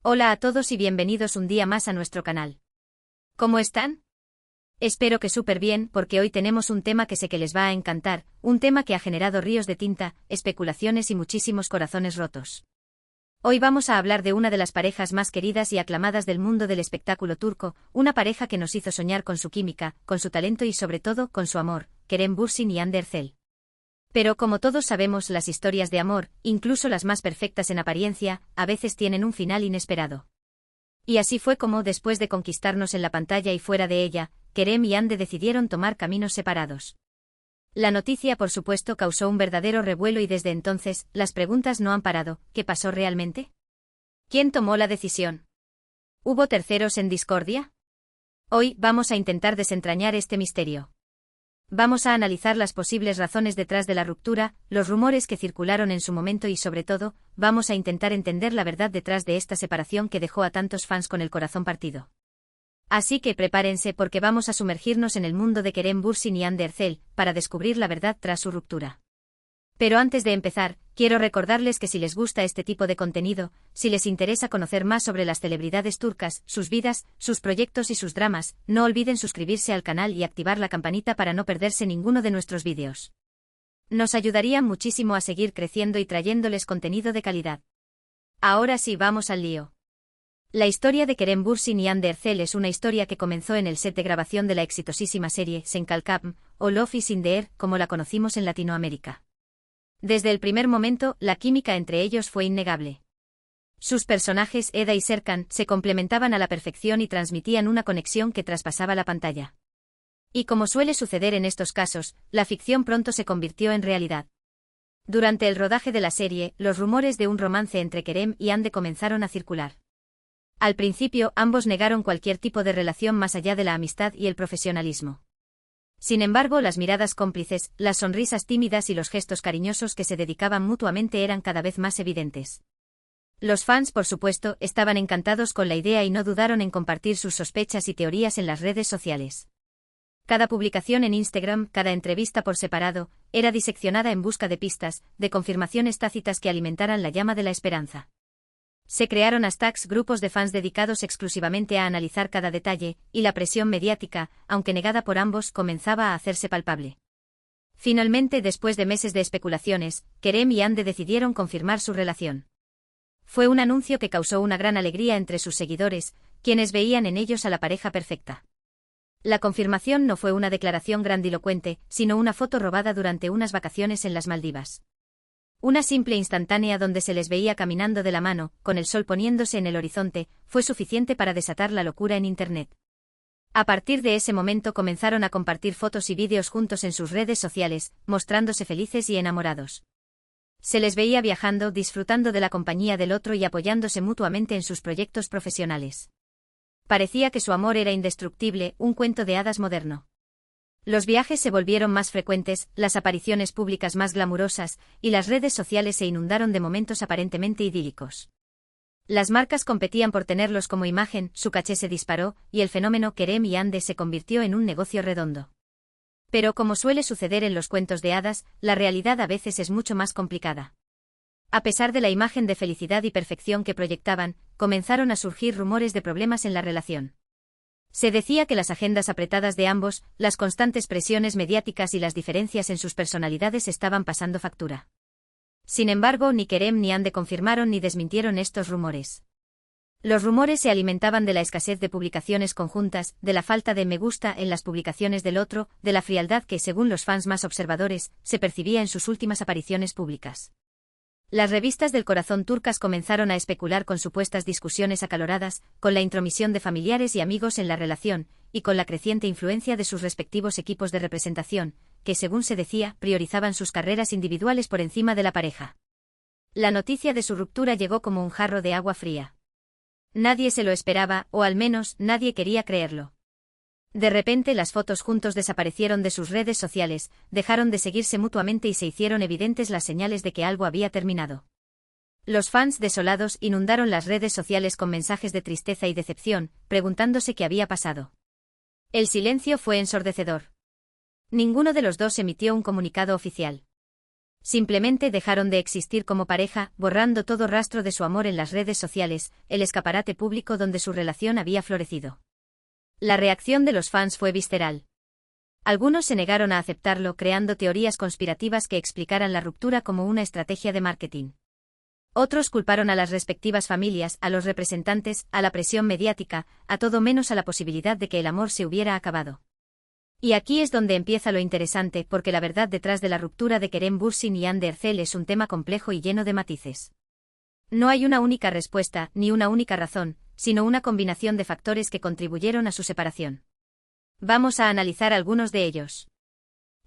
Hola a todos y bienvenidos un día más a nuestro canal. ¿Cómo están? Espero que súper bien, porque hoy tenemos un tema que sé que les va a encantar, un tema que ha generado ríos de tinta, especulaciones y muchísimos corazones rotos. Hoy vamos a hablar de una de las parejas más queridas y aclamadas del mundo del espectáculo turco, una pareja que nos hizo soñar con su química, con su talento y sobre todo con su amor, Kerem Bürsin y Hande Erçel. Pero como todos sabemos, las historias de amor, incluso las más perfectas en apariencia, a veces tienen un final inesperado. Y así fue como, después de conquistarnos en la pantalla y fuera de ella, Kerem y Hande decidieron tomar caminos separados. La noticia, por supuesto, causó un verdadero revuelo y desde entonces, las preguntas no han parado. ¿Qué pasó realmente? ¿Quién tomó la decisión? ¿Hubo terceros en discordia? Hoy vamos a intentar desentrañar este misterio. Vamos a analizar las posibles razones detrás de la ruptura, los rumores que circularon en su momento y sobre todo, vamos a intentar entender la verdad detrás de esta separación que dejó a tantos fans con el corazón partido. Así que prepárense porque vamos a sumergirnos en el mundo de Kerem Bürsin y Hande Erçel, para descubrir la verdad tras su ruptura. Pero antes de empezar, quiero recordarles que si les gusta este tipo de contenido, si les interesa conocer más sobre las celebridades turcas, sus vidas, sus proyectos y sus dramas, no olviden suscribirse al canal y activar la campanita para no perderse ninguno de nuestros vídeos. Nos ayudaría muchísimo a seguir creciendo y trayéndoles contenido de calidad. Ahora sí, vamos al lío. La historia de Kerem Bürsin y Hande Erçel es una historia que comenzó en el set de grabación de la exitosísima serie Sen Kalkam, o Love is in the Air, como la conocimos en Latinoamérica. Desde el primer momento, la química entre ellos fue innegable. Sus personajes, Eda y Serkan, se complementaban a la perfección y transmitían una conexión que traspasaba la pantalla. Y como suele suceder en estos casos, la ficción pronto se convirtió en realidad. Durante el rodaje de la serie, los rumores de un romance entre Kerem y Hande comenzaron a circular. Al principio, ambos negaron cualquier tipo de relación más allá de la amistad y el profesionalismo. Sin embargo, las miradas cómplices, las sonrisas tímidas y los gestos cariñosos que se dedicaban mutuamente eran cada vez más evidentes. Los fans, por supuesto, estaban encantados con la idea y no dudaron en compartir sus sospechas y teorías en las redes sociales. Cada publicación en Instagram, cada entrevista por separado, era diseccionada en busca de pistas, de confirmaciones tácitas que alimentaran la llama de la esperanza. Se crearon hashtags, grupos de fans dedicados exclusivamente a analizar cada detalle, y la presión mediática, aunque negada por ambos, comenzaba a hacerse palpable. Finalmente, después de meses de especulaciones, Kerem y Hande decidieron confirmar su relación. Fue un anuncio que causó una gran alegría entre sus seguidores, quienes veían en ellos a la pareja perfecta. La confirmación no fue una declaración grandilocuente, sino una foto robada durante unas vacaciones en las Maldivas. Una simple instantánea donde se les veía caminando de la mano, con el sol poniéndose en el horizonte, fue suficiente para desatar la locura en Internet. A partir de ese momento comenzaron a compartir fotos y vídeos juntos en sus redes sociales, mostrándose felices y enamorados. Se les veía viajando, disfrutando de la compañía del otro y apoyándose mutuamente en sus proyectos profesionales. Parecía que su amor era indestructible, un cuento de hadas moderno. Los viajes se volvieron más frecuentes, las apariciones públicas más glamurosas, y las redes sociales se inundaron de momentos aparentemente idílicos. Las marcas competían por tenerlos como imagen, su caché se disparó, y el fenómeno Kerem y Hande se convirtió en un negocio redondo. Pero como suele suceder en los cuentos de hadas, la realidad a veces es mucho más complicada. A pesar de la imagen de felicidad y perfección que proyectaban, comenzaron a surgir rumores de problemas en la relación. Se decía que las agendas apretadas de ambos, las constantes presiones mediáticas y las diferencias en sus personalidades estaban pasando factura. Sin embargo, ni Kerem ni Hande confirmaron ni desmintieron estos rumores. Los rumores se alimentaban de la escasez de publicaciones conjuntas, de la falta de me gusta en las publicaciones del otro, de la frialdad que, según los fans más observadores, se percibía en sus últimas apariciones públicas. Las revistas del corazón turcas comenzaron a especular con supuestas discusiones acaloradas, con la intromisión de familiares y amigos en la relación, y con la creciente influencia de sus respectivos equipos de representación, que según se decía, priorizaban sus carreras individuales por encima de la pareja. La noticia de su ruptura llegó como un jarro de agua fría. Nadie se lo esperaba, o al menos, nadie quería creerlo. De repente las fotos juntos desaparecieron de sus redes sociales, dejaron de seguirse mutuamente y se hicieron evidentes las señales de que algo había terminado. Los fans desolados inundaron las redes sociales con mensajes de tristeza y decepción, preguntándose qué había pasado. El silencio fue ensordecedor. Ninguno de los dos emitió un comunicado oficial. Simplemente dejaron de existir como pareja, borrando todo rastro de su amor en las redes sociales, el escaparate público donde su relación había florecido. La reacción de los fans fue visceral. Algunos se negaron a aceptarlo, creando teorías conspirativas que explicaran la ruptura como una estrategia de marketing. Otros culparon a las respectivas familias, a los representantes, a la presión mediática, a todo menos a la posibilidad de que el amor se hubiera acabado. Y aquí es donde empieza lo interesante, porque la verdad detrás de la ruptura de Kerem Bürsin y Hande Erçel es un tema complejo y lleno de matices. No hay una única respuesta, ni una única razón, sino una combinación de factores que contribuyeron a su separación. Vamos a analizar algunos de ellos.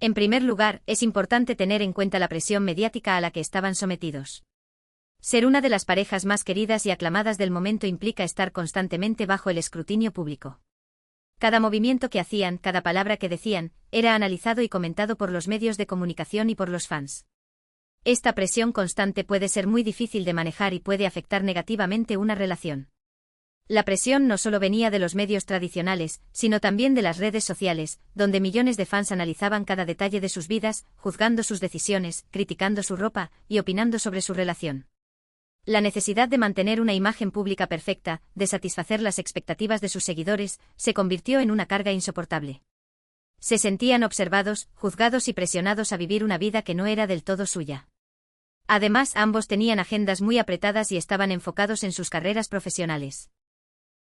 En primer lugar, es importante tener en cuenta la presión mediática a la que estaban sometidos. Ser una de las parejas más queridas y aclamadas del momento implica estar constantemente bajo el escrutinio público. Cada movimiento que hacían, cada palabra que decían, era analizado y comentado por los medios de comunicación y por los fans. Esta presión constante puede ser muy difícil de manejar y puede afectar negativamente una relación. La presión no solo venía de los medios tradicionales, sino también de las redes sociales, donde millones de fans analizaban cada detalle de sus vidas, juzgando sus decisiones, criticando su ropa y opinando sobre su relación. La necesidad de mantener una imagen pública perfecta, de satisfacer las expectativas de sus seguidores, se convirtió en una carga insoportable. Se sentían observados, juzgados y presionados a vivir una vida que no era del todo suya. Además, ambos tenían agendas muy apretadas y estaban enfocados en sus carreras profesionales.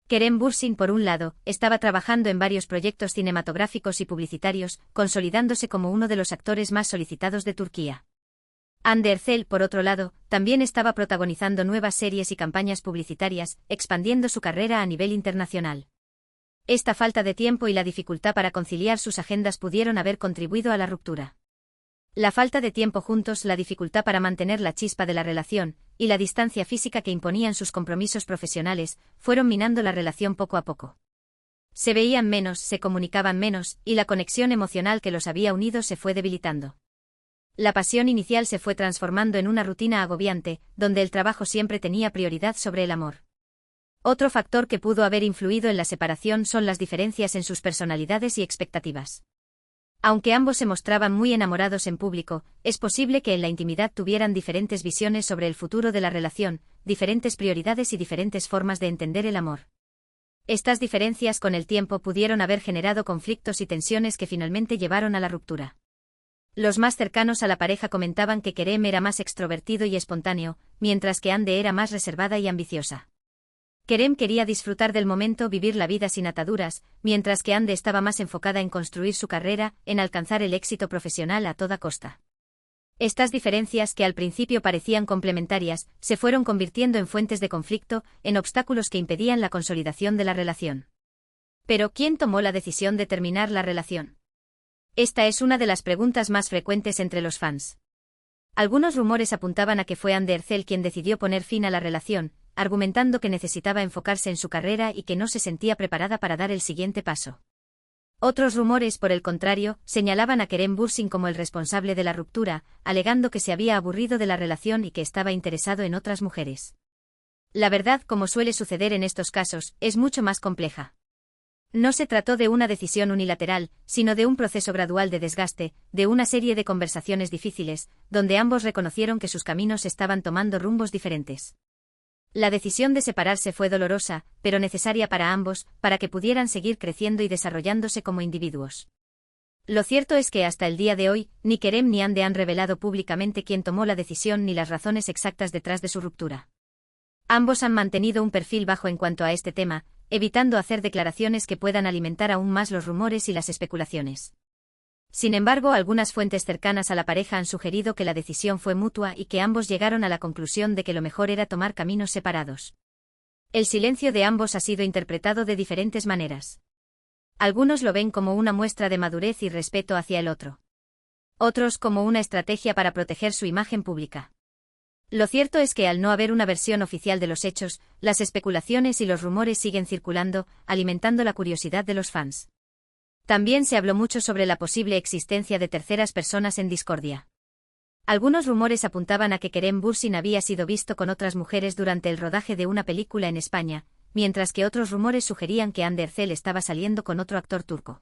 Kerem Bürsin, por un lado, estaba trabajando en varios proyectos cinematográficos y publicitarios, consolidándose como uno de los actores más solicitados de Turquía. Hande Erçel, por otro lado, también estaba protagonizando nuevas series y campañas publicitarias, expandiendo su carrera a nivel internacional. Esta falta de tiempo y la dificultad para conciliar sus agendas pudieron haber contribuido a la ruptura. La falta de tiempo juntos, la dificultad para mantener la chispa de la relación, y la distancia física que imponían sus compromisos profesionales, fueron minando la relación poco a poco. Se veían menos, se comunicaban menos, y la conexión emocional que los había unido se fue debilitando. La pasión inicial se fue transformando en una rutina agobiante, donde el trabajo siempre tenía prioridad sobre el amor. Otro factor que pudo haber influido en la separación son las diferencias en sus personalidades y expectativas. Aunque ambos se mostraban muy enamorados en público, es posible que en la intimidad tuvieran diferentes visiones sobre el futuro de la relación, diferentes prioridades y diferentes formas de entender el amor. Estas diferencias con el tiempo pudieron haber generado conflictos y tensiones que finalmente llevaron a la ruptura. Los más cercanos a la pareja comentaban que Kerem era más extrovertido y espontáneo, mientras que Hande era más reservada y ambiciosa. Kerem quería disfrutar del momento, vivir la vida sin ataduras, mientras que Hande estaba más enfocada en construir su carrera, en alcanzar el éxito profesional a toda costa. Estas diferencias, que al principio parecían complementarias, se fueron convirtiendo en fuentes de conflicto, en obstáculos que impedían la consolidación de la relación. Pero, ¿quién tomó la decisión de terminar la relación? Esta es una de las preguntas más frecuentes entre los fans. Algunos rumores apuntaban a que fue Hande Erçel quien decidió poner fin a la relación, argumentando que necesitaba enfocarse en su carrera y que no se sentía preparada para dar el siguiente paso. Otros rumores, por el contrario, señalaban a Kerem Bürsin como el responsable de la ruptura, alegando que se había aburrido de la relación y que estaba interesado en otras mujeres. La verdad, como suele suceder en estos casos, es mucho más compleja. No se trató de una decisión unilateral, sino de un proceso gradual de desgaste, de una serie de conversaciones difíciles, donde ambos reconocieron que sus caminos estaban tomando rumbos diferentes. La decisión de separarse fue dolorosa, pero necesaria para ambos, para que pudieran seguir creciendo y desarrollándose como individuos. Lo cierto es que hasta el día de hoy, ni Kerem ni Hande han revelado públicamente quién tomó la decisión ni las razones exactas detrás de su ruptura. Ambos han mantenido un perfil bajo en cuanto a este tema, evitando hacer declaraciones que puedan alimentar aún más los rumores y las especulaciones. Sin embargo, algunas fuentes cercanas a la pareja han sugerido que la decisión fue mutua y que ambos llegaron a la conclusión de que lo mejor era tomar caminos separados. El silencio de ambos ha sido interpretado de diferentes maneras. Algunos lo ven como una muestra de madurez y respeto hacia el otro. Otros como una estrategia para proteger su imagen pública. Lo cierto es que al no haber una versión oficial de los hechos, las especulaciones y los rumores siguen circulando, alimentando la curiosidad de los fans. También se habló mucho sobre la posible existencia de terceras personas en discordia. Algunos rumores apuntaban a que Kerem Bürsin había sido visto con otras mujeres durante el rodaje de una película en España, mientras que otros rumores sugerían que Hande Erçel estaba saliendo con otro actor turco.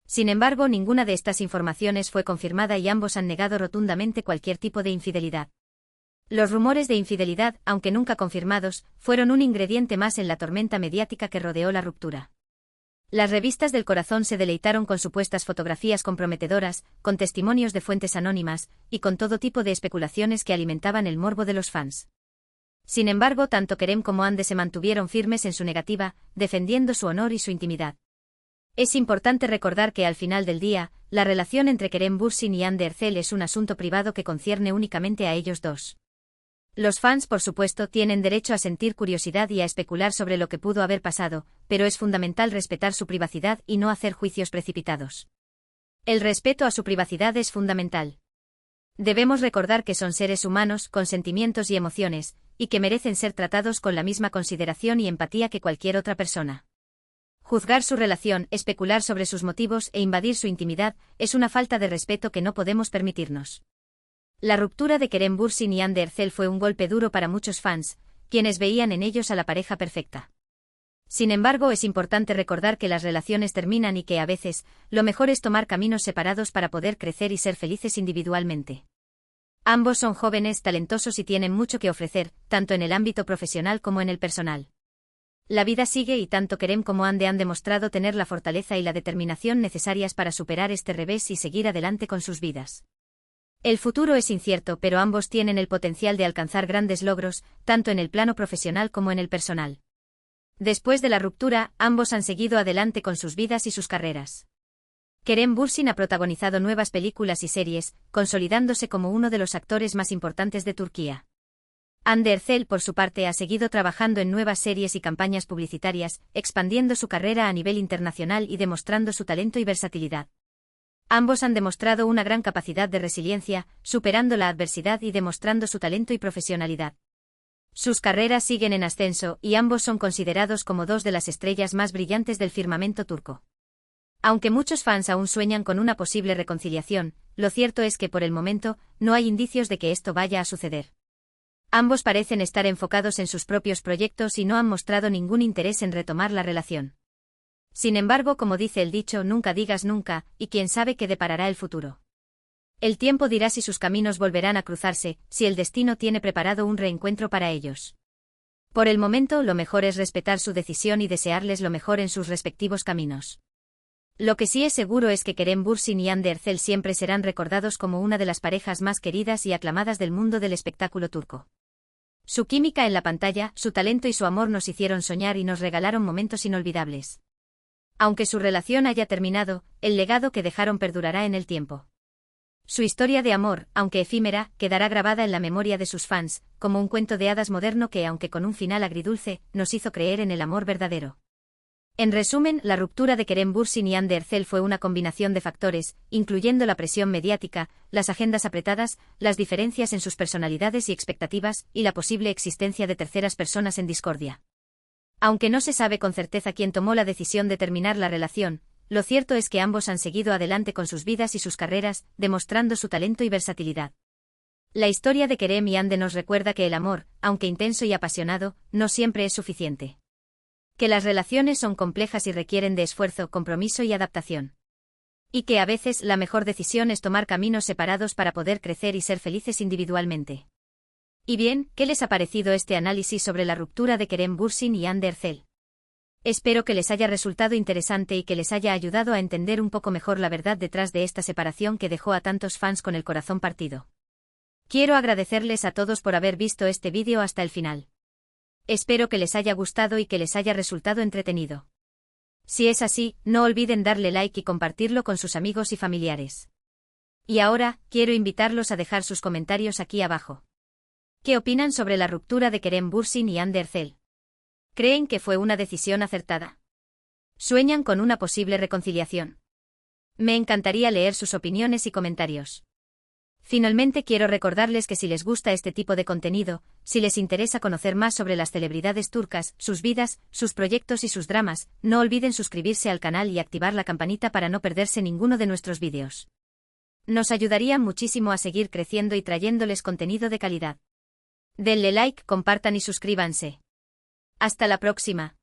Sin embargo, ninguna de estas informaciones fue confirmada y ambos han negado rotundamente cualquier tipo de infidelidad. Los rumores de infidelidad, aunque nunca confirmados, fueron un ingrediente más en la tormenta mediática que rodeó la ruptura. Las revistas del corazón se deleitaron con supuestas fotografías comprometedoras, con testimonios de fuentes anónimas, y con todo tipo de especulaciones que alimentaban el morbo de los fans. Sin embargo, tanto Kerem como Hande se mantuvieron firmes en su negativa, defendiendo su honor y su intimidad. Es importante recordar que al final del día, la relación entre Kerem Bürsin y Hande Erçel es un asunto privado que concierne únicamente a ellos dos. Los fans, por supuesto, tienen derecho a sentir curiosidad y a especular sobre lo que pudo haber pasado, pero es fundamental respetar su privacidad y no hacer juicios precipitados. El respeto a su privacidad es fundamental. Debemos recordar que son seres humanos, con sentimientos y emociones, y que merecen ser tratados con la misma consideración y empatía que cualquier otra persona. Juzgar su relación, especular sobre sus motivos e invadir su intimidad es una falta de respeto que no podemos permitirnos. La ruptura de Kerem Bürsin y Hande Erçel fue un golpe duro para muchos fans, quienes veían en ellos a la pareja perfecta. Sin embargo, es importante recordar que las relaciones terminan y que a veces, lo mejor es tomar caminos separados para poder crecer y ser felices individualmente. Ambos son jóvenes, talentosos y tienen mucho que ofrecer, tanto en el ámbito profesional como en el personal. La vida sigue y tanto Kerem como Hande han demostrado tener la fortaleza y la determinación necesarias para superar este revés y seguir adelante con sus vidas. El futuro es incierto, pero ambos tienen el potencial de alcanzar grandes logros, tanto en el plano profesional como en el personal. Después de la ruptura, ambos han seguido adelante con sus vidas y sus carreras. Kerem Bürsin ha protagonizado nuevas películas y series, consolidándose como uno de los actores más importantes de Turquía. Hande Erçel, por su parte, ha seguido trabajando en nuevas series y campañas publicitarias, expandiendo su carrera a nivel internacional y demostrando su talento y versatilidad. Ambos han demostrado una gran capacidad de resiliencia, superando la adversidad y demostrando su talento y profesionalidad. Sus carreras siguen en ascenso y ambos son considerados como dos de las estrellas más brillantes del firmamento turco. Aunque muchos fans aún sueñan con una posible reconciliación, lo cierto es que por el momento no hay indicios de que esto vaya a suceder. Ambos parecen estar enfocados en sus propios proyectos y no han mostrado ningún interés en retomar la relación. Sin embargo, como dice el dicho, nunca digas nunca, y quién sabe qué deparará el futuro. El tiempo dirá si sus caminos volverán a cruzarse, si el destino tiene preparado un reencuentro para ellos. Por el momento, lo mejor es respetar su decisión y desearles lo mejor en sus respectivos caminos. Lo que sí es seguro es que Kerem Bürsin y Hande Erçel siempre serán recordados como una de las parejas más queridas y aclamadas del mundo del espectáculo turco. Su química en la pantalla, su talento y su amor nos hicieron soñar y nos regalaron momentos inolvidables. Aunque su relación haya terminado, el legado que dejaron perdurará en el tiempo. Su historia de amor, aunque efímera, quedará grabada en la memoria de sus fans, como un cuento de hadas moderno que, aunque con un final agridulce, nos hizo creer en el amor verdadero. En resumen, la ruptura de Kerem Bürsin y Hande Erçel fue una combinación de factores, incluyendo la presión mediática, las agendas apretadas, las diferencias en sus personalidades y expectativas, y la posible existencia de terceras personas en discordia. Aunque no se sabe con certeza quién tomó la decisión de terminar la relación, lo cierto es que ambos han seguido adelante con sus vidas y sus carreras, demostrando su talento y versatilidad. La historia de Kerem y Hande nos recuerda que el amor, aunque intenso y apasionado, no siempre es suficiente. Que las relaciones son complejas y requieren de esfuerzo, compromiso y adaptación. Y que a veces la mejor decisión es tomar caminos separados para poder crecer y ser felices individualmente. Y bien, ¿qué les ha parecido este análisis sobre la ruptura de Kerem Bürsin y Hande Erçel? Espero que les haya resultado interesante y que les haya ayudado a entender un poco mejor la verdad detrás de esta separación que dejó a tantos fans con el corazón partido. Quiero agradecerles a todos por haber visto este vídeo hasta el final. Espero que les haya gustado y que les haya resultado entretenido. Si es así, no olviden darle like y compartirlo con sus amigos y familiares. Y ahora, quiero invitarlos a dejar sus comentarios aquí abajo. ¿Qué opinan sobre la ruptura de Kerem Bürsin y Hande Erçel? ¿Creen que fue una decisión acertada? ¿Sueñan con una posible reconciliación? Me encantaría leer sus opiniones y comentarios. Finalmente quiero recordarles que si les gusta este tipo de contenido, si les interesa conocer más sobre las celebridades turcas, sus vidas, sus proyectos y sus dramas, no olviden suscribirse al canal y activar la campanita para no perderse ninguno de nuestros vídeos. Nos ayudarían muchísimo a seguir creciendo y trayéndoles contenido de calidad. Denle like, compartan y suscríbanse. Hasta la próxima.